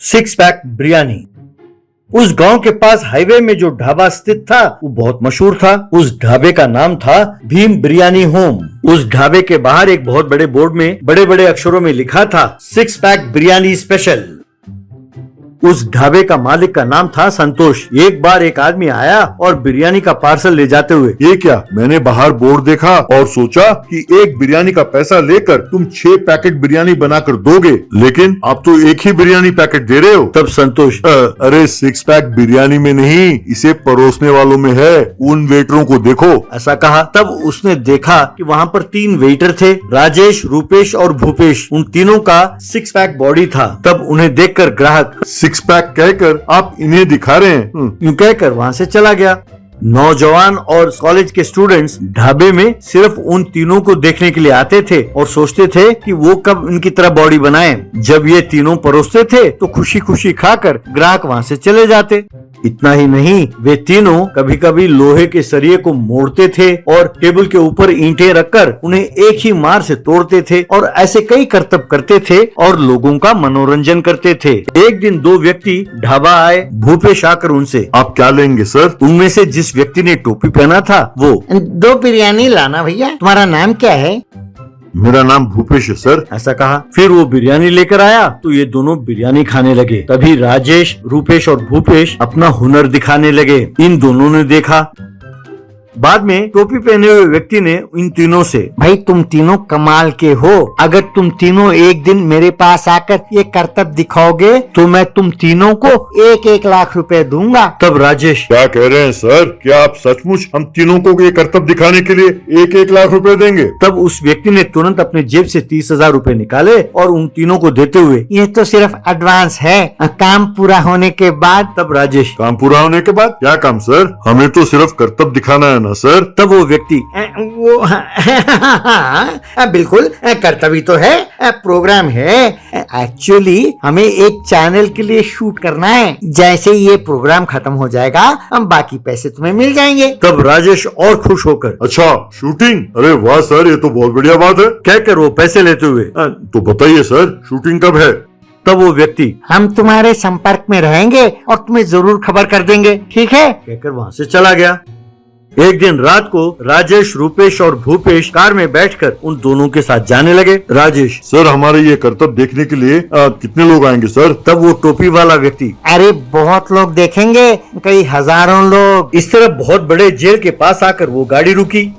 Six pack biryani. उस गांव के पास हाईवे में जो ढाबा स्थित था वो बहुत मशहूर था। उस ढाबे का नाम था भीम बिरयानी होम। उस ढाबे के बाहर एक बहुत बड़े बोर्ड में बड़े बड़े अक्षरों में लिखा था सिक्स पैक बिरयानी स्पेशल। उस ढाबे का मालिक का नाम था संतोष। एक बार एक आदमी आया और बिरयानी का पार्सल ले जाते हुए, ये क्या? मैंने बाहर बोर्ड देखा और सोचा कि एक बिरयानी का पैसा लेकर तुम 6 पैकेट बिरयानी बनाकर दोगे, लेकिन आप तो एक ही बिरयानी पैकेट दे रहे हो। तब संतोष, अरे 6 पैक बिरयानी में नहीं, इसे परोसने वालों में है, उन वेटरों को देखो, ऐसा कहा। तब उसने देखा कि वहाँ पर 3 वेटर थे, राजेश, रूपेश और भूपेश। उन तीनों का 6 पैक बॉडी था। तब उन्हें देखकर ग्राहक 6 पैक कहकर आप इन्हें दिखा रहे हैं, यूं कहकर वहाँ से चला गया। नौजवान और कॉलेज के स्टूडेंट्स ढाबे में सिर्फ उन तीनों को देखने के लिए आते थे और सोचते थे कि वो कब इनकी तरह बॉडी बनाएं। जब ये तीनों परोसते थे तो खुशी खुशी खाकर ग्राहक वहाँ से चले जाते। इतना ही नहीं, वे तीनों कभी कभी लोहे के सरिये को मोड़ते थे और टेबल के ऊपर ईंटें रखकर उन्हें एक ही मार से तोड़ते थे और ऐसे कई करतब करते थे और लोगों का मनोरंजन करते थे। एक दिन 2 व्यक्ति ढाबा आए। भूपेश आकर उनसे, आप क्या लेंगे सर? उनमें से जिस व्यक्ति ने टोपी पहना था वो, 2 बिरयानी लाना भैया। तुम्हारा नाम क्या है? मेरा नाम भूपेश है सर, ऐसा कहा। फिर वो बिरयानी लेकर आया तो ये दोनों बिरयानी खाने लगे। तभी राजेश, रूपेश और भूपेश अपना हुनर दिखाने लगे। इन दोनों ने देखा। बाद में टोपी पहने हुए व्यक्ति ने इन तीनों से, भाई तुम तीनों कमाल के हो। अगर तुम तीनों एक दिन मेरे पास आकर ये करतब दिखाओगे तो मैं तुम तीनों को 1-1 लाख रुपए दूंगा। तब राजेश, क्या कह रहे हैं सर? क्या आप सचमुच हम तीनों को ये करतब दिखाने के लिए 1-1 लाख रुपए देंगे? तब उस व्यक्ति ने तुरंत अपने जेब से 30,000 रुपए निकाले और उन तीनों को देते हुए, ये तो सिर्फ एडवांस है, काम पूरा होने के बाद। तब राजेश, काम पूरा होने के बाद? क्या काम सर? हमें तो सिर्फ करतब दिखाना है ना सर। तब वो व्यक्ति, वो बिल्कुल कर्तव्य तो है, प्रोग्राम है। एक्चुअली हमें एक चैनल के लिए शूट करना है। जैसे ये प्रोग्राम खत्म हो जाएगा हम बाकी पैसे तुम्हें मिल जाएंगे। तब राजेश और खुश होकर, अच्छा शूटिंग? अरे वाह सर, ये तो बहुत बढ़िया बात है। कहकर वो पैसे लेते हुए, तो बताइए सर, शूटिंग कब है? तब वो व्यक्ति, हम तुम्हारे संपर्क में रहेंगे और तुम्हें जरूर खबर कर देंगे, ठीक है? कहकर वहाँ से चला गया। एक दिन रात को राजेश, रूपेश और भूपेश कार में बैठकर उन दोनों के साथ जाने लगे। राजेश, सर हमारे ये करतब देखने के लिए कितने लोग आएंगे सर? तब वो टोपी वाला व्यक्ति, अरे बहुत लोग देखेंगे, कई हजारों लोग। इस तरह बहुत बड़े जेल के पास आकर वो गाड़ी रुकी।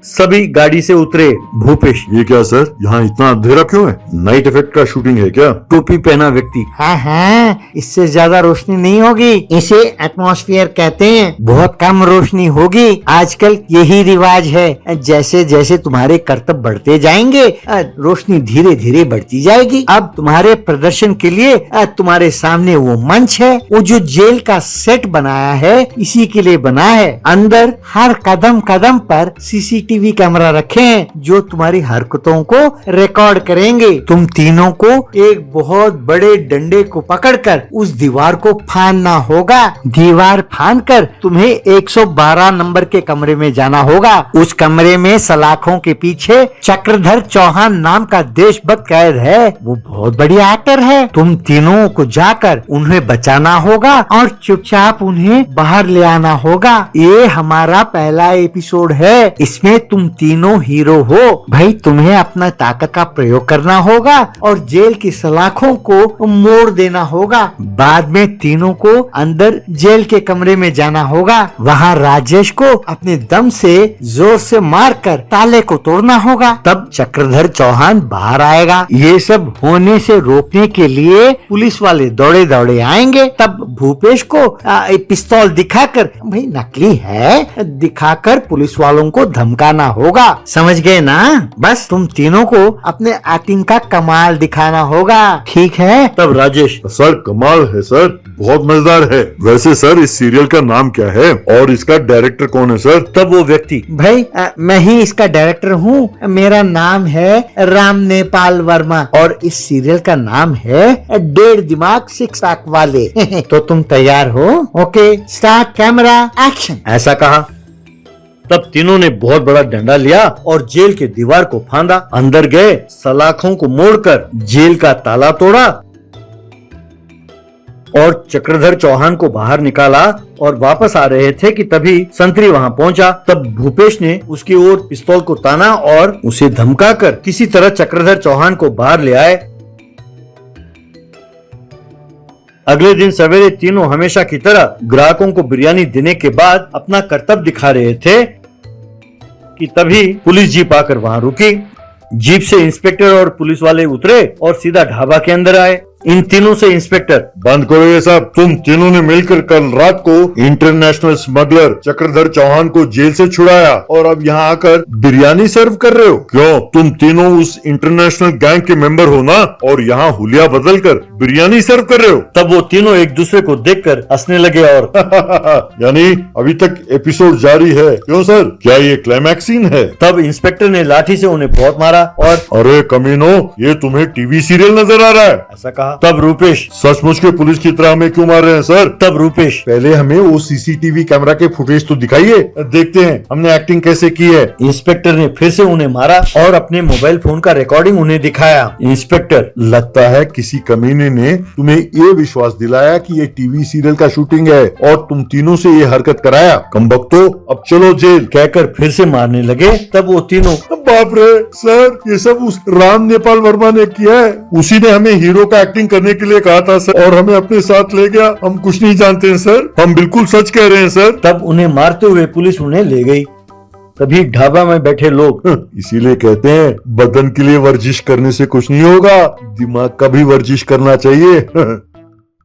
सभी गाड़ी से उतरे। भूपेश, ये क्या सर, यहाँ इतना अंधेरा क्यों है? नाइट इफेक्ट का शूटिंग है क्या? टोपी पहना व्यक्ति, हाँ, इससे ज्यादा रोशनी नहीं होगी, इसे एटमॉस्फेयर कहते हैं। बहुत कम रोशनी होगी, आजकल यही रिवाज है। जैसे जैसे तुम्हारे कर्तव्य बढ़ते जाएंगे रोशनी धीरे धीरे बढ़ती जाएगी। अब तुम्हारे प्रदर्शन के लिए तुम्हारे सामने वो मंच है, वो जो जेल का सेट बनाया है इसी के लिए बना है। अंदर हर कदम कदम पर CCTV कैमरा रखे हैं जो तुम्हारी हरकतों को रिकॉर्ड करेंगे। तुम तीनों को एक बहुत बड़े डंडे को पकड़कर उस दीवार को फाड़ना होगा। दीवार फाड़कर तुम्हें 112 नंबर के कमरे में जाना होगा। उस कमरे में सलाखों के पीछे चक्रधर चौहान नाम का देशभक्त कैद है। वो बहुत बढ़िया एक्टर है। तुम तीनों को जाकर उन्हें बचाना होगा और चुपचाप उन्हें बाहर ले आना होगा। ये हमारा पहला एपिसोड है, इसमें तुम तीनों हीरो हो। भाई तुम्हें अपना ताकत का प्रयोग करना होगा और जेल की सलाखों को मोड़ देना होगा। बाद में तीनों को अंदर जेल के कमरे में जाना होगा। वहाँ राजेश को अपने दम से जोर से मारकर ताले को तोड़ना होगा। तब चक्रधर चौहान बाहर आएगा। ये सब होने से रोकने के लिए पुलिस वाले दौड़े दौड़े आएंगे। तब भूपेश को एक पिस्तौल दिखाकर, भाई नकली है, दिखाकर पुलिस वालों को धमकाना होगा। समझ गए ना? बस तुम तीनों को अपने एक्टिंग का कमाल दिखाना होगा, ठीक है? तब राजेश, सर कमाल है सर, बहुत मजेदार है। वैसे सर इस सीरियल का नाम क्या है और इसका डायरेक्टर कौन है सर? तब वो व्यक्ति, भाई मैं ही इसका डायरेक्टर हूँ, मेरा नाम है राम नेपाल वर्मा और इस सीरियल का नाम है 1.5 दिमाग 6 पैक वाले। तो तुम तैयार हो? ओके, स्टार्ट कैमरा एक्शन, ऐसा कहा। तब तीनों ने बहुत बड़ा डंडा लिया और जेल के दीवार को फांदा। अंदर गए, सलाखों को मोड़कर जेल का ताला तोड़ा और चक्रधर चौहान को बाहर निकाला और वापस आ रहे थे कि तभी संतरी वहां पहुंचा। तब भूपेश ने उसकी ओर पिस्तौल को ताना और उसे धमकाकर किसी तरह चक्रधर चौहान को बाहर ले आए। अगले दिन सवेरे तीनों हमेशा की तरह ग्राहकों को बिरयानी देने के बाद अपना कर्तव्य दिखा रहे थे कि तभी पुलिस जीप आकर वहां रुकी। जीप से इंस्पेक्टर और पुलिस वाले उतरे और सीधा ढाबा के अंदर आए। इन तीनों से इंस्पेक्टर, बंद करो ये सब। तुम तीनों ने मिलकर कल रात को इंटरनेशनल स्मगलर चक्रधर चौहान को जेल से छुड़ाया और अब यहाँ आकर बिरयानी सर्व कर रहे हो। क्यों? तुम तीनों उस इंटरनेशनल गैंग के मेंबर हो ना, और यहाँ हुलिया बदल कर बिरयानी सर्व कर रहे हो। तब वो तीनों एक दूसरे को देखकर हंसने लगे और यानी अभी तक एपिसोड जारी है। क्यों सर, क्या ये क्लाइमैक्स सीन है? तब इंस्पेक्टर ने लाठी से उन्हें बहुत मारा और अरे कमीनो, ये तुम्हें टीवी सीरियल नजर आ रहा है। ऐसा कहा। तब रूपेश, सचमुच के पुलिस की तरह हमें क्यों मार रहे हैं सर? तब रूपेश, पहले हमें वो सीसीटीवी कैमरा के फुटेज तो दिखाइए, देखते हैं हमने एक्टिंग कैसे की है। इंस्पेक्टर ने फिर से उन्हें मारा और अपने मोबाइल फोन का रिकॉर्डिंग उन्हें दिखाया। इंस्पेक्टर, लगता है किसी कमीने ने तुम्हें ये विश्वास दिलाया कि ये टीवी सीरियल का शूटिंग है और तुम तीनों से ये हरकत कराया। कमबख्तो, अब चलो जेल, कहकर फिर से मारने लगे। तब वो तीनों, बाप रे सर, ये सब उस राम नेपाल वर्मा ने किया है। उसी ने हमें हीरो का एक्टिंग करने के लिए कहा था सर, और हमें अपने साथ ले गया। हम कुछ नहीं जानते हैं सर, हम बिल्कुल सच कह रहे हैं सर। तब उन्हें मारते हुए पुलिस उन्हें ले गई। तभी ढाबा में बैठे लोग, इसीलिए कहते हैं बदन के लिए वर्जिश करने से कुछ नहीं होगा, दिमाग का भी वर्जिश करना चाहिए।